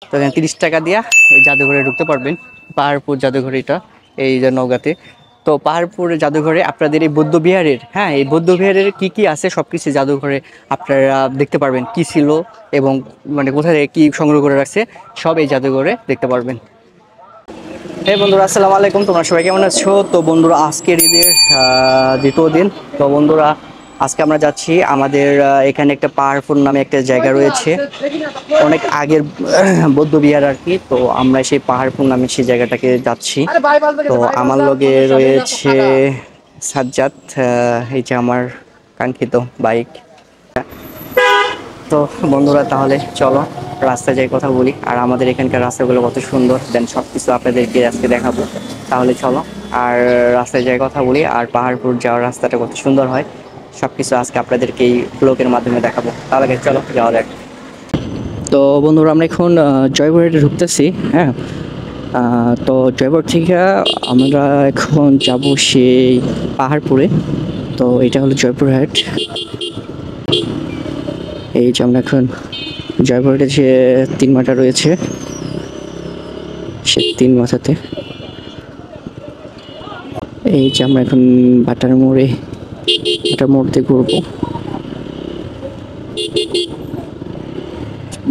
তো এখানে 30 টাকা দিয়া এই জাদুঘরে ঢুকতে পারবেন। পাহাড়পুর জাদুঘর এটা, এই যে নওগাঁতে। তো পাহাড়পুর জাদুঘরে আপনাদের এই বৌদ্ধ বিহারের, হ্যাঁ, এই বৌদ্ধ বিহারের কি কি আছে সব কিছু জাদুঘরে আপনারা দেখতে পারবেন। কি ছিল এবং মানে কোথায় কি সংগ্রহ করে রাখছে সব এই জাদুঘরে দেখতে পারবেন। হ্যাঁ বন্ধুরা, আসসালামু আলাইকুম। তোমরা সবাই কেমন আছো? তো বন্ধুরা, আজকের ঈদের দ্বিতীয় দিন। তো বন্ধুরা, আজকে আমরা যাচ্ছি আমাদের এখানে একটা পাহাড়পুর নামে একটা জায়গা রয়েছে, অনেক আগের বৌদ্ধ বিহার আর কি। তো আমরা সেই পাহাড়পুর নামে সেই জায়গাটাকে যাচ্ছি। তো আমার লগে রয়েছে সাজ্জাদ, এই যে আমার কাঙ্ক্ষিত বাইক। তো বন্ধুরা, তাহলে চলো রাস্তায় যাই কথা বলি, আর আমাদের এখানকার রাস্তাগুলো কত সুন্দর, দেন সব কিছু আপনাদেরকে আজকে দেখাবো। তাহলে চলো আর রাস্তায় যাই কথা বলি, আর পাহাড়পুর যাওয়ার রাস্তাটা কত সুন্দর হয় সব কিছু আজকে আপনাদেরকে এই ব্লগের মাধ্যমে দেখাবো। তাহলে চলো যাওয়া যাক। তো বন্ধুরা, আমরা এখন জয়পুরহাটে ঢুকতেছি। হ্যাঁ, তো জয়পুর থেকে আমরা এখন যাব সেই পাহাড়পুরে। তো এটা হলো জয়পুরহাট। এই যে আমরা এখন জয়পুরহাটে যে 3 মাথা রয়েছে, সে 3 মাথাতে এই যে আমরা এখন বাটার মোড়ে, বাটার মোড় দিয়ে ঘুরবো।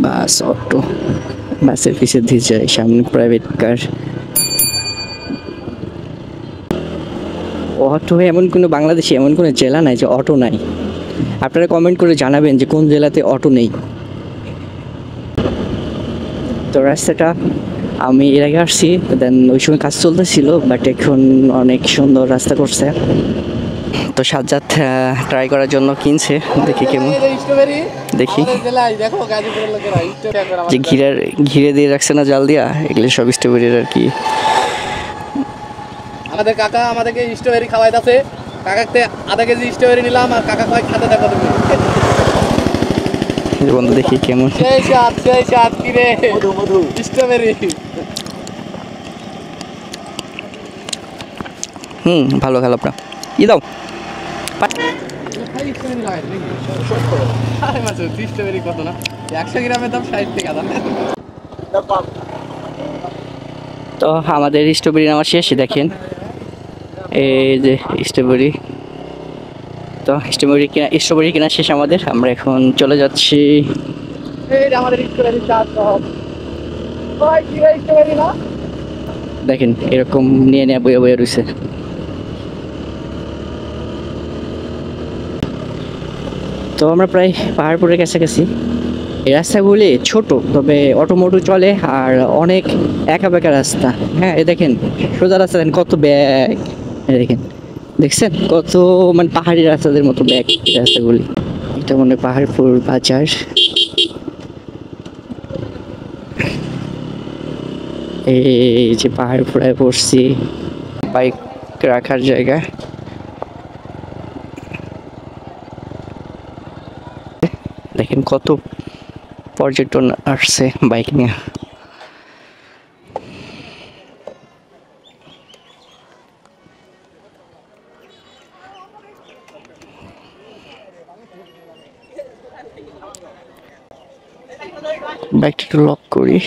বাস, অটো, বাসের পিছিয়ে দিয়ে যায়, সামনে প্রাইভেট কার। অটো এমন কোনো বাংলাদেশে এমন কোনো জেলা নাই যে অটো নাই। আপনারা কমেন্ট করে জানাবেন যে কোন জেলাতে অটো নেই। তো রাস্তাটা আমি এর আগে আসছি, দেন ওই সময় কাজ চলতেছিল, বাট এখন অনেক সুন্দর রাস্তা করছে। তো সাজ্জাদ ট্রাই করার জন্য কিনছে, দেখি কেমন, দেখি যে ঘিরে দিয়ে রাখছে না জাল দিয়া, এগুলো সব স্ট্রবেরির আর কি। আমাদের কাকা আমাদেরকে স্ট্রবেরি খাওয়াইতেছে, কাকাতে আধা কেজি স্ট্রবেরি নিলাম, আর কাকা কয় খাতে দেখো তুমি। বন্ধু দেখি কেমন, সেই স্বাদ কি রে, মধু মধু স্ট্রবেরি। ভালো খেলো আপনার ই দাও। স্ট্রবেরি কত না, 100 গ্রামের দাম 60 টাকা দাম। তো আমাদের স্ট্রবেরি নেওয়া শেষ, দেখেন এই যে স্ট্রবেরি। তো স্ট্রবেরি কেনা শেষ আমাদের, আমরা এখন চলে যাচ্ছি। দেখেন এরকম নিয়ে নিয়ে বয়ে বয়ে রয়েছে। তো আমরা প্রায় পাহাড়পুরের কাছাকাছি। এই রাস্তাগুলি ছোট, তবে অটোমোটো চলে, আর অনেক একা বেঁকা রাস্তা। হ্যাঁ, এ দেখেন সোজা রাস্তা, দেখেন কত ব্যাগ, দেখেন, দেখছেন কত মানে পাহাড়ি রাস্তাদের মতো ব্যাগ রাস্তাগুলি। এটা মনে হয় পাহাড়পুর বাজার। এই যে পাহাড়পুরায় পড়ছি, বাইক রাখার জায়গা। দেখেন কত পর্যটন আসছে বাইক নিয়ে। বাইকটা একটু লক করি।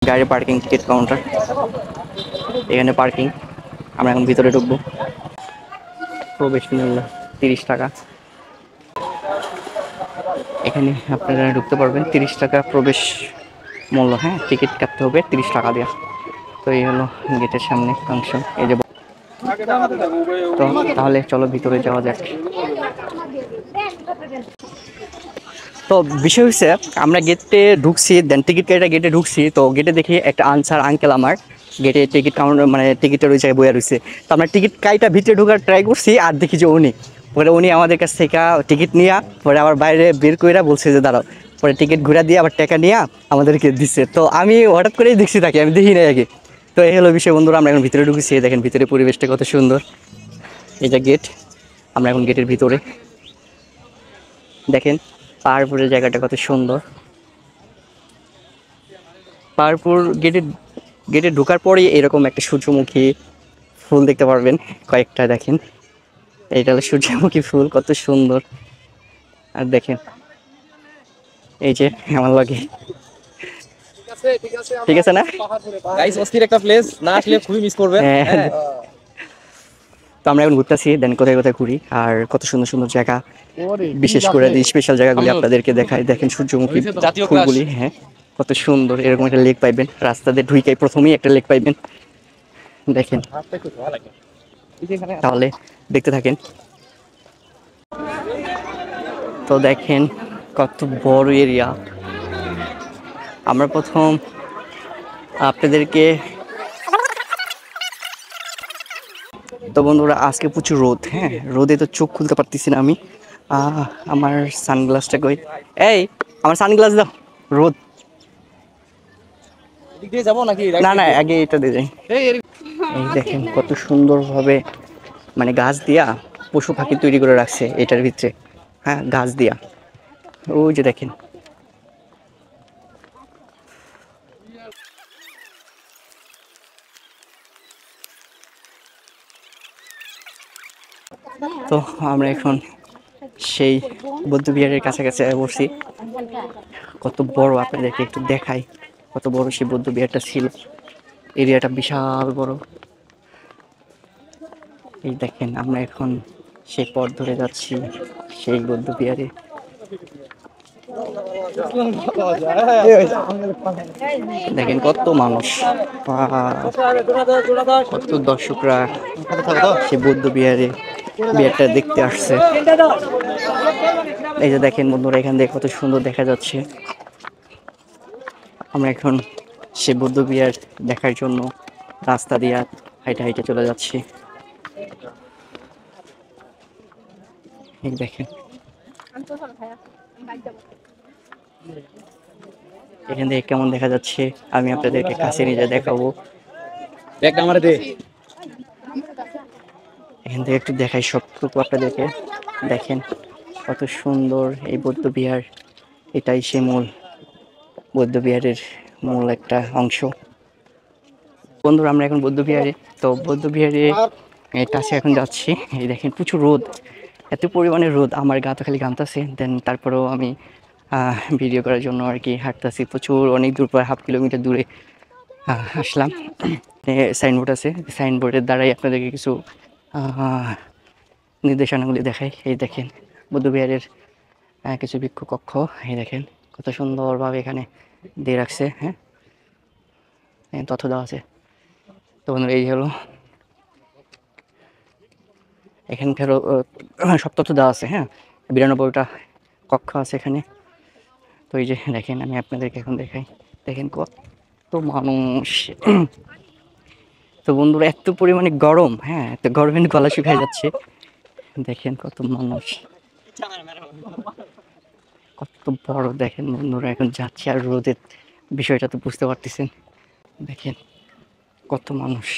গাড়ি পার্কিং, টিকিট কাউন্টার, এখানে পার্কিং। আমরা এখন ভিতরে ঢুকবো। প্রবেশ মূল্য 30 টাকা। এখানে আপনারা ঢুকতে পারবেন, 30 টাকা প্রবেশ মূল্য। হ্যাঁ, টিকিট কাটতে হবে 30 টাকা দিয়ে। তো এই হলো গেটের সামনে অংশ, এই যে। তো তাহলে চলো ভিতরে যাওয়া যাক। তো বিষয় হচ্ছে, আমরা গেটে ঢুকছি, দেন টিকিট কেটে গেটে ঢুকছি। তো গেটে দেখি একটা আনসার আঙ্কেল আমার গেটে টিকিট কাউন্টার মানে টিকিটের ওই জায়গায় বইয়া রয়েছে। তো আমরা টিকিট কাইটা ভিতরে ঢোকার ট্রাই করছি, আর দেখি যে উনি আমাদের কাছ থেকে টিকিট নিয়ে পরে আবার বাইরে বের করে বলছে যে দাঁড়াও, পরে টিকিট ঘুরা দিয়ে আবার টাকা নিয়ে আমাদেরকে দিচ্ছে। তো আমি হঠাৎ করেই দেখছি তাকে, আমি দেখি নাই আগে। তো এই হলো বিষয় বন্ধুরা, আমরা এখন ভিতরে ঢুকেছি। দেখেন ভিতরে পরিবেশটা কত সুন্দর। এই যে গেট, আমরা এখন গেটের ভিতরে। দেখেন পাহাড়পুরের জায়গাটা কত সুন্দর। পাহাড়পুর গেটে ঢোকার পরেই এরকম একটা সূর্যমুখী ফুল দেখতে পারবেন কয়েকটা। দেখেন এইটা হলো সূর্যমুখী ফুল, কত সুন্দর। আর দেখেন এই যে আমার লাগে, ঠিক আছে ঠিক আছে না? গাইস, অস্থির একটা প্লেস, না আসলে খুবই মিস করবেন। হ্যাঁ। হ্যাঁ, তো আমরা এখন ঘুরতেছি, দেন কোথায় কোথায় ঘুরি আর কত সুন্দর সুন্দর জায়গা, বিশেষ করে স্পেশাল জায়গাগুলি আপনাদেরকে দেখাই। দেখেন সূর্যমুখী জাতীয় ফুলগুলি, হ্যাঁ কত সুন্দর। এরকম একটা লেক পাইবেন রাস্তা দিয়ে ঢুইকাই, প্রথমেই একটা লেক পাইবেন। দেখেন, তাহলে দেখতে থাকেন। তো দেখেন কত বড় এরিয়া। আমরা প্রথম আপনাদেরকে, তো বন্ধুরা আজকে প্রচুর রোদ, হ্যাঁ রোদে তো চোখ খুলতে পারতেছি না আমি। আমার সানগ্লাসটা কই, এই আমার সানগ্লাস দাও। রোদ, এদিক দিয়ে যাবো নাকি? না না আগে এটা দিয়ে যাই। এই দেখেন কত সুন্দরভাবে মানে গাছ দিয়া পশু পাখি তৈরি করে রাখছে এটার ভিতরে, হ্যাঁ গাছ দিয়া। ওই যে দেখেন, তো আমরা এখন সেই বৌদ্ধ বিহারের কাছাকাছি বসছি। কত বড় আপনাদেরকে একটু দেখাই, কত বড় সেই বৌদ্ধ বিহারটা ছিল। এরিয়াটা বিশাল বড়। এই দেখেন আমরা এখন সেই পথ ধরে যাচ্ছি সেই বৌদ্ধ বিহারে। দেখেন কত মানুষ, কত দর্শকরা সেই বৌদ্ধ বিহারে বিহারটা দেখতে আসছে। এই যে দেখেন বন্ধুরা, এখান থেকে কত সুন্দর দেখা যাচ্ছে। আমরা এখন সে বৌদ্ধ বিহার দেখার জন্য রাস্তা দিয়ে হাইটে হাইটে চলে যাচ্ছি। এই দেখেন এখান থেকে কেমন দেখা যাচ্ছে, আমি আপনাদেরকে কাছে নিয়ে যা দেখাবো। এখান থেকে একটু দেখাই সবটুকু আপনাদেরকে। দেখেন কত সুন্দর এই বৌদ্ধ বিহার, এটাই সে মূল বৌদ্ধ বিহারের মূল একটা অংশ। বন্ধুরা আমরা এখন বৌদ্ধ বিহারে, তো বৌদ্ধ বিহারে কাছে এখন যাচ্ছি। এই দেখেন প্রচুর রোদ, এত পরিমাণে রোদ আমার গা তো খালি ঘামতাছে। দেন তারপরেও আমি ভিডিও করার জন্য আর কি হাঁটতেছি, প্রচুর অনেক দূর, প্রায় 1/2 কিলোমিটার দূরে আসলাম। সাইনবোর্ড আছে, সাইনবোর্ডের দ্বারাই আপনাদেরকে কিছু নির্দেশনাগুলি দেখাই। এই দেখেন বৌদ্ধ বিহারের কিছু ভিক্ষু কক্ষ, এই দেখেন কত সুন্দরভাবে এখানে দিয়ে রাখছে, হ্যাঁ তথ্য দেওয়া আছে। তো বন্ধুরা এই হলো এখানকার সব তথ্য দেওয়া আছে, হ্যাঁ 92টা কক্ষ আছে এখানে। তো এই যে দেখেন আমি আপনাদেরকে এখন দেখাই, দেখেন কত মানুষ। তো বন্ধুরা এত পরিমাণে গরম, হ্যাঁ এত গরমে গলা শুকায় যাচ্ছে। দেখেন কত মানুষ, কত বড়। দেখেন বন্ধুরা এখন যাচ্ছে আর রোদের বিষয়টা তো বুঝতে পারতেছেন। দেখেন কত মানুষ।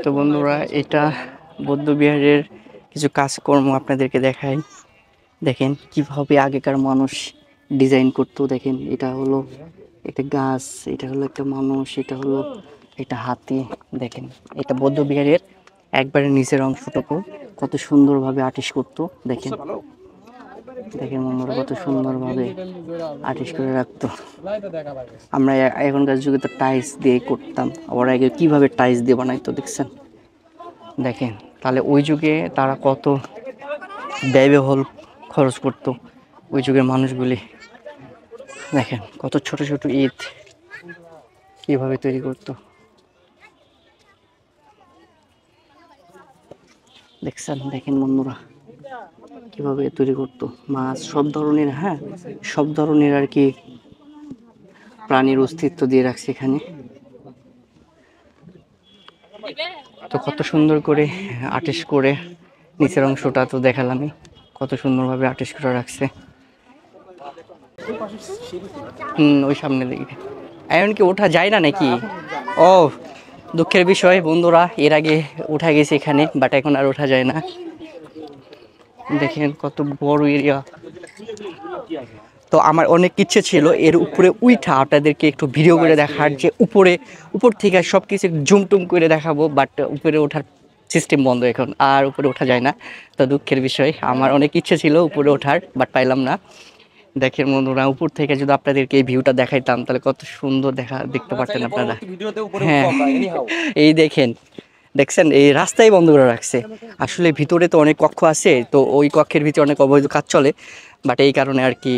তো বন্ধুরা এটা বৌদ্ধ বিহারের কিছু কাজকর্ম আপনাদেরকে দেখাই। দেখেন কিভাবে আগেকার মানুষ ডিজাইন করতো। দেখেন এটা হলো একটা গাছ, এটা হলো একটা মানুষ, এটা হলো একটা হাতি। দেখেন এটা বৌদ্ধ বিহারের একবারে নিচের অংশটুকু কত সুন্দরভাবে আর্টিস্ট করতো। দেখেন দেখেন বন্ধুরা কত সুন্দরভাবে আর্টিস্ট করে রাখতো। আমরা এখনকার যুগে তো টাইলস দিয়ে করতাম, ওরা আগে কীভাবে টাইলস দিয়ে বানাইতো দেখছেন। দেখেন তাহলে ওই যুগে তারা কত ব্যয়বহুল খরচ করতো ওই যুগের মানুষগুলি। দেখেন কত ছোট ছোট ইট কীভাবে তৈরি করতো দেখছেন। দেখেন বন্ধুরা কিভাবে তৈরি করতো, মাছ সব ধরনের, হ্যাঁ সব ধরনের আর কি প্রাণীর অস্তিত্ব দিয়ে রাখছে এখানে। তো কত সুন্দর করে আর্টিস্ট করে নিচের অংশটা তো দেখালামই, কত সুন্দরভাবে আর্টিস্ট করে রাখছে। ওই সামনে দিকে এখন কি ওঠা যায় না নাকি? ও দুঃখের বিষয় বন্ধুরা, এর আগে উঠা গেছে এখানে, বাট এখন আর ওঠা যায় না। দেখেন কত বড় এরিয়া, তো আমার অনেক ইচ্ছে ছিল এর উপরে উঠা আপনাদেরকে একটু ভিডিও করে দেখার, যে উপর থেকে সব কিছু জুমটুম করে দেখাবো, বাট উপরে ওঠার সিস্টেম বন্ধ এখন, আর উপরে ওঠা যায় না। তো দুঃখের বিষয়, আমার অনেক ইচ্ছে ছিল উপরে ওঠার, বাট পাইলাম না। দেখেন বন্ধুরা, উপর থেকে যদি আপনাদেরকে এই ভিউটা দেখাইতাম তাহলে কত সুন্দর দেখতে পারতেন আপনারা। হ্যাঁ, এই দেখছেন এই রাস্তায় বন্ধ করে রাখছে। আসলে ভিতরে তো অনেক কক্ষ আছে, তো ওই কক্ষের ভিতরে অনেক অবৈধ কাজ চলে, বাট এই কারণে আর কি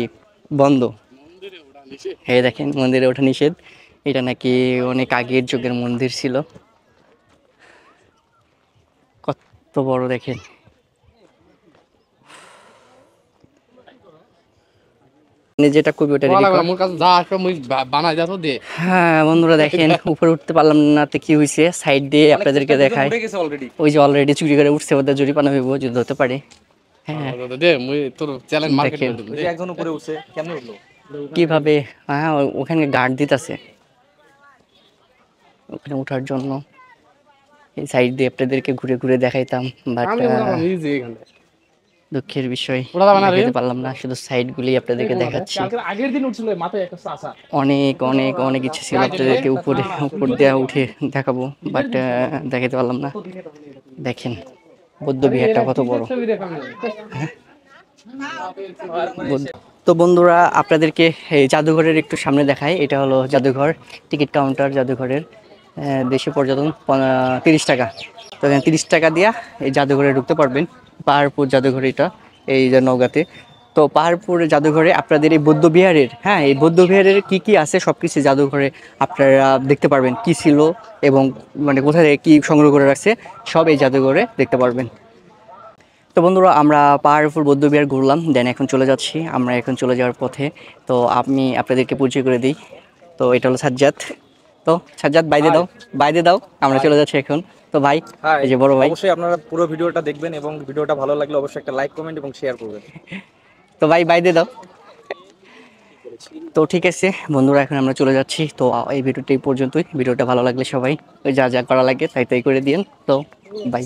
বন্ধ। এই দেখেন মন্দিরে ওঠা নিষেধ। এটা নাকি অনেক আগের যুগের মন্দির ছিল। কত বড় দেখেন। যেটা কবি ওটা ready কর। আমার কাছে যা আসবে মুই বানাই যাতো দে। হ্যাঁ বন্ধুরা দেখেন, উপরে উঠতে পারলাম না, তো কি হয়েছে সাইড দিয়ে আপনাদেরকে দেখাই। ওই যে অলরেডি চুরি করে উঠছে, ওদের জরিপানা হইব যদি হতে পারে। হ্যাঁ দে মুই তোর চ্যালেঞ্জ মার্কেট দেখেন করে দিই। একজন উপরে উঠছে, কেমনে উঠলো? কিভাবে, হ্যাঁ ওখানে গার্ড দিতেছে ওখানে ওঠার জন্য। এই সাইড দিয়ে আপনাদেরকে ঘুরে ঘুরে দেখাইতাম, বাট আমি বললাম ইজি এখানে। দুঃখের বিষয় ওটা যাবে না রে? দেখাতে পারলাম না, শুধু সাইডগুলি আপনাদেরকে দেখাচ্ছি। কালকে আগের দিন উঠছিল মাথায় একটা চাচা। অনেক অনেক অনেক ইচ্ছে ছিল আপনাদেরকে উপর দিয়ে উঠে দেখাবো, বাট দেখাতে পারলাম না। দেখেন বৌদ্ধ বিহারটা কত বড়। তো বন্ধুরা আপনাদেরকে এই জাদুঘরের একটু সামনে দেখাই। এটা হলো জাদুঘর, টিকিট কাউন্টার জাদুঘরের। দেশীয় পর্যটন 30 টাকা। তো এখানে 30 টাকা দিয়া এই জাদুঘরে ঢুকতে পারবেন। পাহাড়পুর জাদুঘর এটা, এই যে নওগাঁতে। তো পাহাড়পুর জাদুঘরে আপনাদের এই বৌদ্ধ বিহারের, হ্যাঁ এই বৌদ্ধ বিহারের কি কি আছে সব কিছু জাদুঘরে আপনারা দেখতে পারবেন, কি ছিল এবং মানে কোথায় থেকে কী সংগ্রহ করে রাখছে সব এই জাদুঘরে দেখতে পারবেন। তো বন্ধুরা আমরা পাহাড়পুর বৌদ্ধবিহার ঘুরলাম, দেন এখন চলে যাচ্ছি, আমরা এখন চলে যাওয়ার পথে। তো আমি আপনাদেরকে পরিচয় করে দিই। তো এটা হলো সাজ্জাদ। তো সাজ্জাদ বাইরে দাও, আমরা চলে যাচ্ছি এখন। তো ভাই, এই যে বড় ভাই। অবশ্যই আপনারা পুরো ভিডিওটা দেখবেন এবং ভিডিওটা ভালো লাগলে অবশ্যই একটা লাইক, কমেন্ট এবং শেয়ার করবেন। তো ভাই বাইরে দাও। তো ঠিক আছে বন্ধুরা, এখন আমরা চলে যাচ্ছি। তো এই ভিডিওটা এই পর্যন্তই। ভিডিওটা ভালো লাগলে সবাই ওই যা যা করা লাগে তাই তাই করে দিন। তো বাই।